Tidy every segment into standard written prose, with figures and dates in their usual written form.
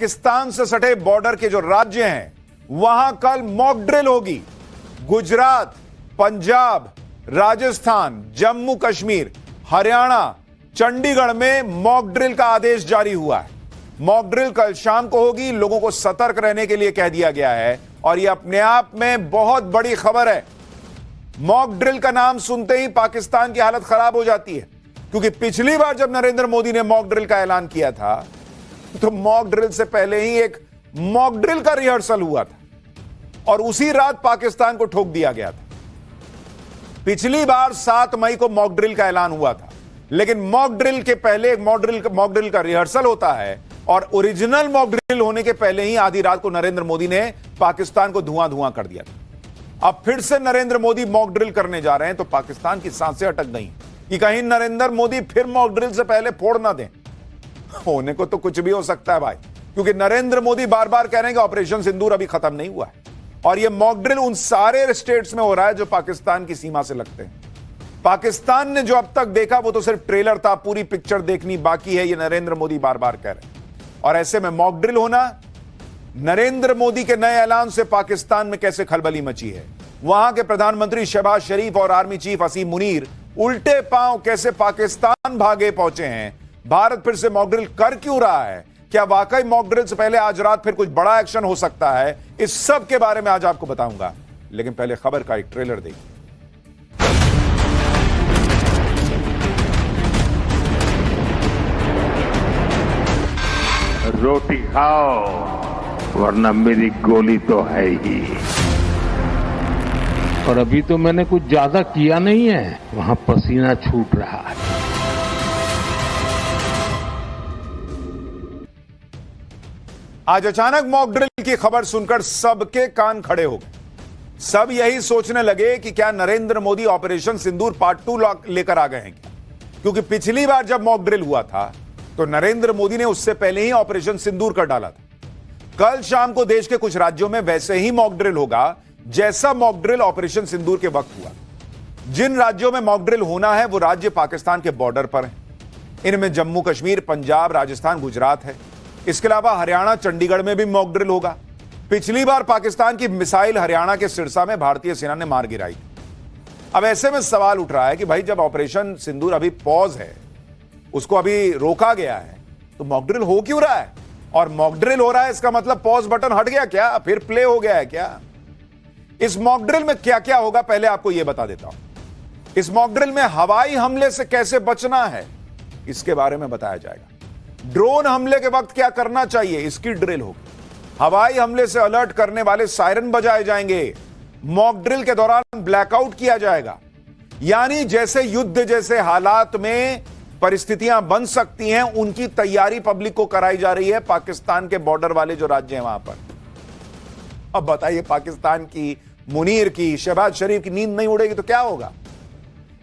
पाकिस्तान से सटे बॉर्डर के जो राज्य हैं वहां कल मॉक ड्रिल होगी। गुजरात, पंजाब, राजस्थान, जम्मू कश्मीर, हरियाणा, चंडीगढ़ में मॉक ड्रिल का आदेश जारी हुआ है। मॉक ड्रिल कल शाम को होगी। लोगों को सतर्क रहने के लिए कह दिया गया है और यह अपने आप में बहुत बड़ी खबर है। मॉक ड्रिल का नाम सुनते ही पाकिस्तान की हालत खराब हो जाती है, क्योंकि पिछली बार जब नरेंद्र मोदी ने मॉक ड्रिल का ऐलान किया था तो मॉक ड्रिल से पहले ही एक मॉक ड्रिल का रिहर्सल हुआ था और उसी रात पाकिस्तान को ठोक दिया गया था। पिछली बार 7 मई को मॉक ड्रिल का ऐलान हुआ था, लेकिन मॉक ड्रिल के पहले एक मॉक ड्रिल का रिहर्सल होता है और ओरिजिनल मॉक ड्रिल होने के पहले ही आधी रात को नरेंद्र मोदी ने पाकिस्तान को धुआं धुआं कर दिया था। अब फिर से नरेंद्र मोदी मॉक ड्रिल करने जा रहे हैं तो पाकिस्तान की सांसें अटक गई कि कहीं नरेंद्र मोदी फिर मॉक ड्रिल से पहले फोड़ ना दें। होने को तो कुछ भी हो सकता है भाई, क्योंकि नरेंद्र मोदी बार बार कह रहे हैं कि ऑपरेशन सिंदूर अभी खत्म नहीं हुआ है और यह मॉक ड्रिल उन सारे स्टेट्स में हो रहा है जो पाकिस्तान की सीमा से लगते हैं। पाकिस्तान ने जो अब तक देखा वो तो सिर्फ ट्रेलर था, पूरी पिक्चर देखनी बाकी है, ये नरेंद्र मोदी बार बार कह रहे हैं। और ऐसे में मॉक ड्रिल होना, नरेंद्र मोदी के नए ऐलान से पाकिस्तान में कैसे खलबली मची है। वहां के प्रधानमंत्री शहबाज शरीफ और आर्मी चीफ असीम मुनीर उल्टे पांव कैसे पाकिस्तान भागे पहुंचे हैं। भारत फिर से मॉक ड्रिल कर क्यों रहा है, क्या वाकई मॉक ड्रिल से पहले आज रात फिर कुछ बड़ा एक्शन हो सकता है, इस सब के बारे में आज आपको बताऊंगा। लेकिन पहले खबर का एक ट्रेलर देखिए। रोटी खाओ वरना मेरी गोली तो है ही। और अभी तो मैंने कुछ ज्यादा किया नहीं है, वहां पसीना छूट रहा है। आज अचानक मॉक ड्रिल की खबर सुनकर सबके कान खड़े हो गए। सब यही सोचने लगे कि क्या नरेंद्र मोदी ऑपरेशन सिंदूर पार्ट 2 लेकर आ गए हैं क्या, क्योंकि पिछली बार जब मॉक ड्रिल हुआ था तो नरेंद्र मोदी ने उससे पहले ही ऑपरेशन सिंदूर कर डाला था। कल शाम को देश के कुछ राज्यों में वैसे ही मॉक ड्रिल होगा जैसा मॉक ड्रिल ऑपरेशन सिंदूर के वक्त हुआ। जिन राज्यों में मॉक ड्रिल होना है वो राज्य पाकिस्तान के बॉर्डर पर हैं। इनमें जम्मू कश्मीर, पंजाब, राजस्थान, गुजरात है। इसके अलावा हरियाणा, चंडीगढ़ में भी मॉक ड्रिल होगा। पिछली बार पाकिस्तान की मिसाइल हरियाणा के सिरसा में भारतीय सेना ने मार गिराई। अब ऐसे में सवाल उठ रहा है कि भाई जब ऑपरेशन सिंदूर अभी पॉज है, उसको अभी रोका गया है, तो मॉक ड्रिल हो क्यों रहा है? और मॉक ड्रिल हो रहा है इसका मतलब पॉज बटन हट गया क्या, फिर प्ले हो गया है क्या? इस मॉक ड्रिल में क्या क्या होगा पहले आपको यह बता देता हूं। इस मॉक ड्रिल में हवाई हमले से कैसे बचना है इसके बारे में बताया जाएगा। ड्रोन हमले के वक्त क्या करना चाहिए इसकी ड्रिल होगी। हवाई हमले से अलर्ट करने वाले सायरन बजाए जाएंगे। मॉक ड्रिल के दौरान ब्लैकआउट किया जाएगा, यानी जैसे युद्ध जैसे हालात में परिस्थितियां बन सकती हैं उनकी तैयारी पब्लिक को कराई जा रही है पाकिस्तान के बॉर्डर वाले जो राज्य हैं वहां पर। अब बताइए, पाकिस्तान की, मुनीर की, शहबाज शरीफ की नींद नहीं उड़ेगी तो क्या होगा?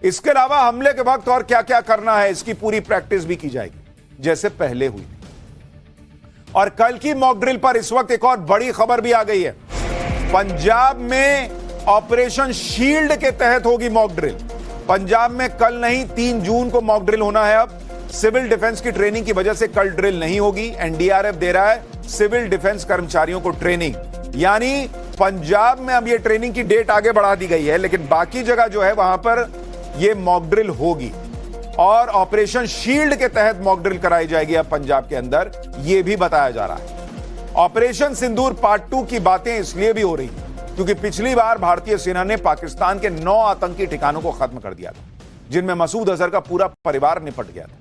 इसके अलावा हमले के वक्त और क्या क्या करना है इसकी पूरी प्रैक्टिस भी की जाएगी जैसे पहले हुई। और कल की मॉक ड्रिल पर इस वक्त एक और बड़ी खबर भी आ गई है। पंजाब में ऑपरेशन शील्ड के तहत होगी मॉक ड्रिल। पंजाब में कल नहीं 3 जून को मॉक ड्रिल होना है। अब सिविल डिफेंस की ट्रेनिंग की वजह से कल ड्रिल नहीं होगी। एनडीआरएफ दे रहा है सिविल डिफेंस कर्मचारियों को ट्रेनिंग, यानी पंजाब में अब ये ट्रेनिंग की डेट आगे बढ़ा दी गई है, लेकिन बाकी जगह जो है वहां पर ये मॉक ड्रिल होगी और ऑपरेशन शील्ड के तहत मॉक ड्रिल कराई जाएगी अब पंजाब के अंदर, यह भी बताया जा रहा है। ऑपरेशन सिंदूर पार्ट 2 की बातें इसलिए भी हो रही है क्योंकि पिछली बार भारतीय सेना ने पाकिस्तान के 9 आतंकी ठिकानों को खत्म कर दिया था, जिनमें मसूद अजहर का पूरा परिवार निपट गया था।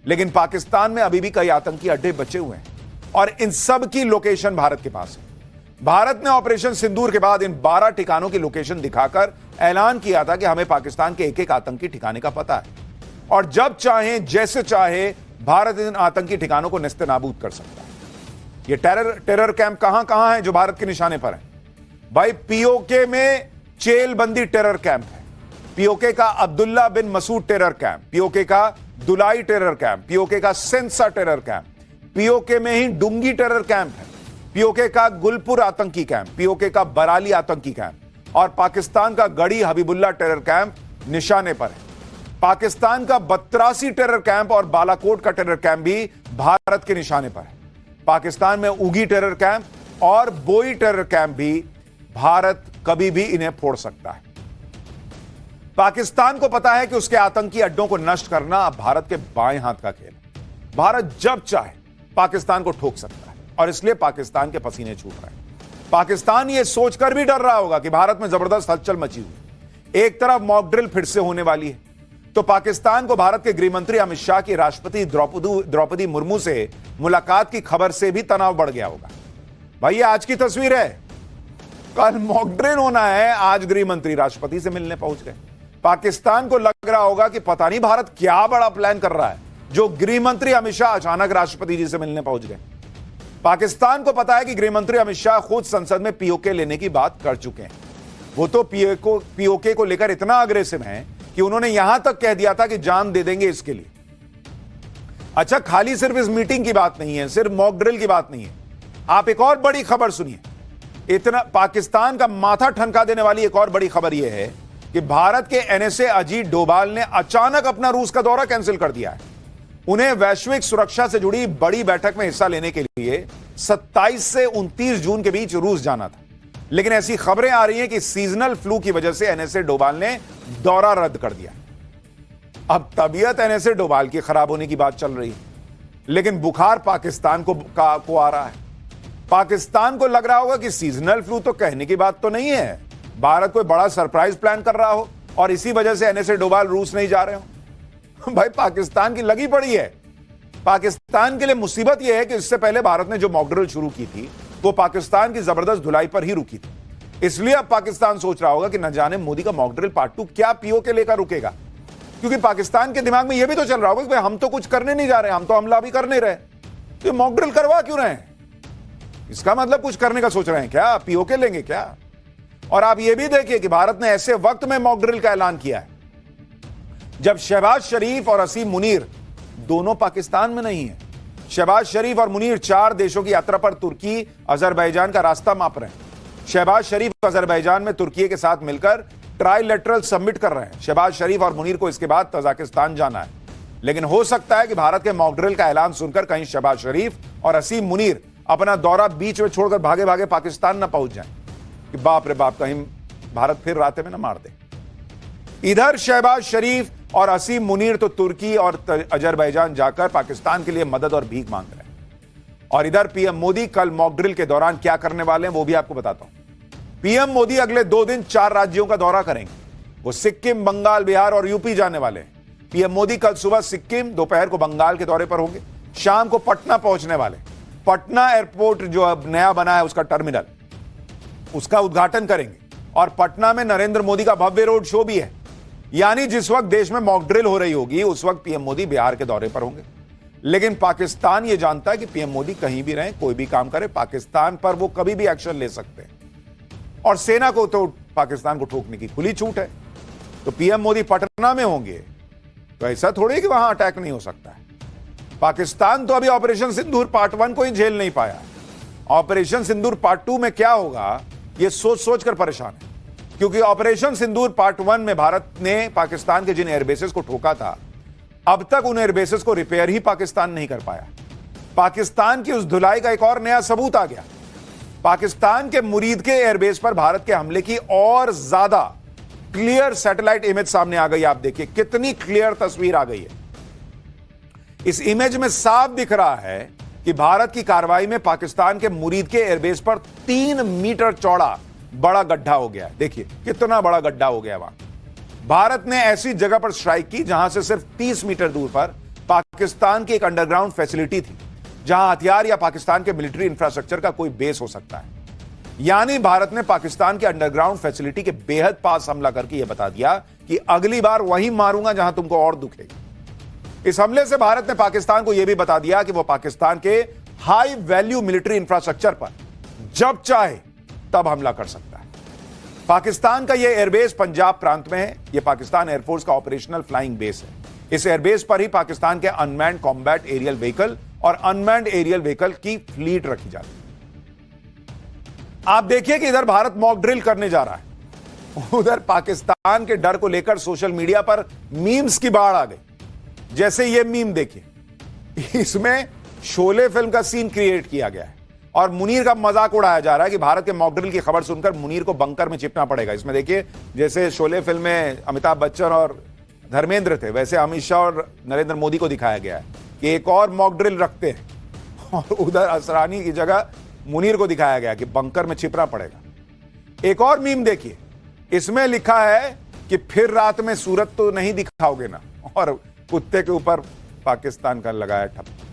लेकिन पाकिस्तान में अभी भी कई आतंकी अड्डे बचे हुए हैं और इन सब की लोकेशन भारत के पास है। भारत ने ऑपरेशन सिंदूर के बाद इन 12 ठिकानों की लोकेशन दिखाकर ऐलान किया था कि हमें पाकिस्तान के एक एक आतंकी ठिकाने का पता है और जब चाहे जैसे चाहे भारत इन आतंकी ठिकानों को नेस्तनाबूद कर सकता है। ये टेरर कैंप कहां कहां है जो भारत के निशाने पर है? भाई पीओके में चेलबंदी टेरर कैंप है, पीओके का अब्दुल्ला बिन मसूद टेरर कैंप, पीओके का दुलाई टेरर कैंप, पीओके का सेंसा टेरर कैंप, पीओके में ही डुंगी टेरर कैंप है, पीओके का गुलपुर आतंकी कैंप, पीओके का बराली आतंकी कैंप और पाकिस्तान का गढ़ी हबीबुल्ला टेरर कैंप निशाने पर है। पाकिस्तान का 82 टेरर कैंप और बालाकोट का टेरर कैंप भी भारत के निशाने पर है। पाकिस्तान में उगी टेरर कैंप और बोई टेरर कैंप भी भारत कभी भी इन्हें फोड़ सकता है। पाकिस्तान को पता है कि उसके आतंकी अड्डों को नष्ट करना अब भारत के बाएं हाथ का खेल है। भारत जब चाहे पाकिस्तान को ठोक सकता है और इसलिए पाकिस्तान के पसीने छूट रहे हैं। पाकिस्तान यह सोचकर भी डर रहा होगा कि भारत में जबरदस्त हलचल मची हुई है। एक तरफ मॉक ड्रिल फिर से होने वाली है तो पाकिस्तान को भारत के गृह मंत्री अमित शाह की राष्ट्रपति द्रौपदी मुर्मू से मुलाकात की खबर से भी तनाव बढ़ गया होगा। भाई ये आज की तस्वीर है, कल मॉक ड्रिल होना है, आज गृह मंत्री राष्ट्रपति से मिलने पहुंच गए। पाकिस्तान को लग रहा होगा कि पता नहीं भारत क्या बड़ा प्लान कर रहा है जो गृह मंत्री अमित शाह अचानक राष्ट्रपति जी से मिलने पहुंच गए। पाकिस्तान को पता है कि गृह मंत्री अमित शाह खुद संसद में पीओके लेने की बात कर चुके हैं। वो तो पीओके को लेकर इतना अग्रेसिव हैं कि उन्होंने यहां तक कह दिया था कि जान दे देंगे इसके लिए। अच्छा, खाली सिर्फ इस मीटिंग की बात नहीं है, सिर्फ मॉक ड्रिल की बात नहीं है। आप एक और बड़ी खबर सुनिए। इतना पाकिस्तान का माथा ठनका देने वाली एक और बड़ी खबर यह है कि भारत के एनएसए अजीत डोभाल ने अचानक अपना रूस का दौरा कैंसिल कर दिया है। उन्हें वैश्विक सुरक्षा से जुड़ी बड़ी बैठक में हिस्सा लेने के लिए 27 से 29 जून के बीच रूस जाना था, लेकिन ऐसी खबरें आ रही हैं कि सीजनल फ्लू की वजह से एनएसए डोभाल ने दौरा रद्द कर दिया। अब तबीयत एनएसए डोभाल की खराब होने की बात चल रही है, लेकिन बुखार पाकिस्तान को आ रहा है। पाकिस्तान को लग रहा होगा कि सीजनल फ्लू तो कहने की बात तो नहीं है, भारत कोई बड़ा सरप्राइज प्लान कर रहा हो और इसी वजह से एनएसए डोभाल रूस नहीं जा रहे हो। भाई पाकिस्तान की लगी पड़ी है। पाकिस्तान के लिए मुसीबत यह है कि इससे पहले भारत ने जो मॉक ड्रिल शुरू की थी वो पाकिस्तान की जबरदस्त धुलाई पर ही रुकी थी। इसलिए अब पाकिस्तान सोच रहा होगा कि न जाने मोदी का मॉक ड्रिल पार्ट 2 क्या पीओके लेकर रुकेगा, क्योंकि पाकिस्तान के दिमाग में यह भी तो चल रहा होगा कि भाई हम तो कुछ करने नहीं जा रहे, हम तो हमला भी कर नहीं रहे, तो मॉक ड्रिल करवा क्यों रहे हैं? इसका मतलब कुछ करने का सोच रहे हैं क्या, पीओके लेंगे क्या? और आप यह भी देखिए कि भारत ने ऐसे वक्त में मॉक ड्रिल का ऐलान किया है जब शहबाज शरीफ और असीम मुनीर दोनों पाकिस्तान में नहीं है। शहबाज शरीफ और मुनीर 4 देशों की यात्रा पर तुर्की अजरबैजान का रास्ता माप रहे हैं। शहबाज शरीफ अजरबैजान में तुर्की के साथ मिलकर ट्राइलेटरल सबमिट कर रहे हैं। शहबाज शरीफ और मुनीर को इसके बाद तजाकिस्तान जाना है, लेकिन हो सकता है कि भारत के मॉक ड्रिल का ऐलान सुनकर कहीं शहबाज शरीफ और असीम मुनीर अपना दौरा बीच में छोड़कर भागे भागे पाकिस्तान न पहुंच जाएं कि बाप रे बाप कहीं भारत फिर रास्ते में न मार दे। इधर शहबाज शरीफ और असीम मुनीर तो तुर्की और अजरबैजान जाकर पाकिस्तान के लिए मदद और भीख मांग रहे हैं। और इधर पीएम मोदी कल मॉक ड्रिल के दौरान क्या करने वाले हैं वो भी आपको बताता हूं। पीएम मोदी अगले 2 दिन 4 राज्यों का दौरा करेंगे। वो सिक्किम, बंगाल, बिहार और यूपी जाने वाले हैं। पीएम मोदी कल सुबह सिक्किम, दोपहर को बंगाल के दौरे पर होंगे, शाम को पटना पहुंचने वाले। पटना एयरपोर्ट जो अब नया बना है उसका टर्मिनल, उसका उद्घाटन करेंगे और पटना में नरेंद्र मोदी का भव्य रोड शो भी है। यानी जिस वक्त देश में मॉक ड्रिल हो रही होगी उस वक्त पीएम मोदी बिहार के दौरे पर होंगे। लेकिन पाकिस्तान यह जानता है कि पीएम मोदी कहीं भी रहे, कोई भी काम करे, पाकिस्तान पर वो कभी भी एक्शन ले सकते हैं और सेना को तो पाकिस्तान को ठोकने की खुली छूट है। तो पीएम मोदी पटना में होंगे तो ऐसा थोड़ी कि वहां अटैक नहीं हो सकता है। पाकिस्तान तो अभी ऑपरेशन सिंदूर पार्ट 1 को ही झेल नहीं पाया। ऑपरेशन सिंदूर पार्ट 2 में क्या होगा यह सोच सोचकर परेशान है, क्योंकि ऑपरेशन सिंदूर पार्ट 1 में भारत ने पाकिस्तान के जिन एयरबेसेस को ठोका था, अब तक उन एयरबेसेस को रिपेयर ही पाकिस्तान नहीं कर पाया। पाकिस्तान की उस धुलाई का एक और नया सबूत आ गया। पाकिस्तान के मुरीद के एयरबेस पर भारत के हमले की और ज्यादा क्लियर सैटेलाइट इमेज सामने आ गई। आप देखिए कितनी क्लियर तस्वीर आ गई है। इस इमेज में साफ दिख रहा है कि भारत की कार्रवाई में पाकिस्तान के मुरीद के एयरबेस पर 3 मीटर चौड़ा बड़ा गड्ढा हो गया है। देखिए कितना बड़ा गड्ढा हो गया वहां। भारत ने ऐसी जगह पर स्ट्राइक की जहां से सिर्फ 30 मीटर दूर पर पाकिस्तान की एक अंडरग्राउंड फैसिलिटी थी, जहां हथियार या पाकिस्तान के मिलिट्री इंफ्रास्ट्रक्चर का कोई बेस हो सकता है। यानी भारत ने पाकिस्तान के अंडरग्राउंड फैसिलिटी के बेहद पास हमला करके यह बता दिया कि अगली बार वहीं मारूंगा जहां तुमको और दुखेगी। इस हमले से भारत ने पाकिस्तान को यह भी बता दिया कि वह पाकिस्तान के हाई वैल्यू मिलिट्री इंफ्रास्ट्रक्चर पर जब चाहे तब हमला कर सकता है। पाकिस्तान का यह एयरबेस पंजाब प्रांत में है। यह पाकिस्तान एयरफोर्स का ऑपरेशनल फ्लाइंग बेस है। इस एयरबेस पर ही पाकिस्तान के अनमैन्ड कॉम्बैट एरियल व्हीकल और अनमैन्ड एरियल व्हीकल की फ्लीट रखी जाती है। आप देखिए कि इधर भारत मॉक ड्रिल करने जा रहा है, उधर पाकिस्तान के डर को लेकर सोशल मीडिया पर मीम्स की बाढ़ आ गई। जैसे ये मीम देखिए, इसमें शोले फिल्म का सीन क्रिएट किया गया है और मुनीर का मजाक उड़ाया जा रहा है कि भारत के मॉक ड्रिल की खबर सुनकर मुनीर को बंकर में छिपना पड़ेगा। इसमें देखिए, जैसे शोले फिल्म में अमिताभ बच्चन और धर्मेंद्र थे, वैसे अमित शाह और नरेंद्र मोदी को दिखाया गया है कि एक और मॉक ड्रिल रखते हैं, और उधर असरानी की जगह मुनीर को दिखाया गया कि बंकर में छिपना पड़ेगा। एक और मीम देखिए, इसमें लिखा है कि फिर रात में सूरत तो नहीं दिखाओगे ना, और कुत्ते के ऊपर पाकिस्तान का लगाया ठप्पा।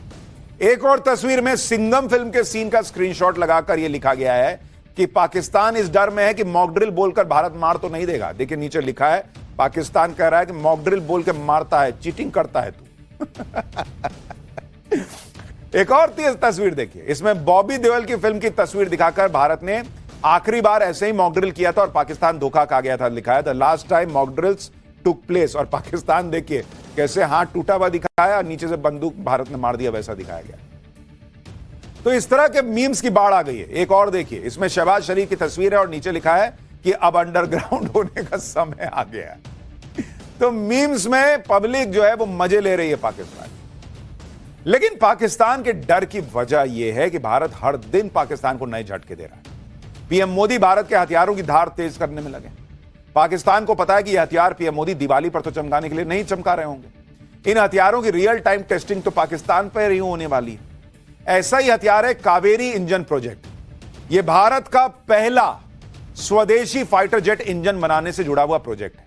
एक और तस्वीर में सिंघम फिल्म के सीन का स्क्रीनशॉट लगाकर यह लिखा गया है कि पाकिस्तान इस डर में है कि मॉक ड्रिल बोलकर भारत मार तो नहीं देगा। देखिए नीचे लिखा है, पाकिस्तान कह रहा है कि मॉक ड्रिल बोल के मारता है, चीटिंग करता है तू। एक और तेज तस्वीर देखिए, इसमें बॉबी देओल की फिल्म की तस्वीर दिखाकर भारत ने आखिरी बार ऐसे ही मॉक ड्रिल किया था और पाकिस्तान धोखा खा गया था। लिखा है the last time mock drills took place, और पाकिस्तान देखिए कैसे हाथ टूटा हुआ दिखाया और नीचे से बंदूक भारत ने मार दिया, वैसा दिखाया गया। तो इस तरह के मीम्स की बाढ़ आ गई है। एक और देखिए, इसमें शहबाज शरीफ की तस्वीर है और नीचे लिखा है कि अब अंडरग्राउंड होने का समय आ गया। तो मीम्स में पब्लिक जो है वो मजे ले रही है पाकिस्तान। लेकिन पाकिस्तान के डर की वजह यह है कि भारत हर दिन पाकिस्तान को नए झटके दे रहा है। पीएम मोदी भारत के हथियारों की धार तेज करने में लगे। पाकिस्तान को पता है कि यह हथियार पीएम मोदी दिवाली पर तो चमकाने के लिए नहीं चमका रहे होंगे। इन हथियारों की रियल टाइम टेस्टिंग तो पाकिस्तान पर ही होने वाली है। ऐसा ही हथियार है कावेरी इंजन प्रोजेक्ट। यह भारत का पहला स्वदेशी फाइटर जेट इंजन बनाने से जुड़ा हुआ प्रोजेक्ट है।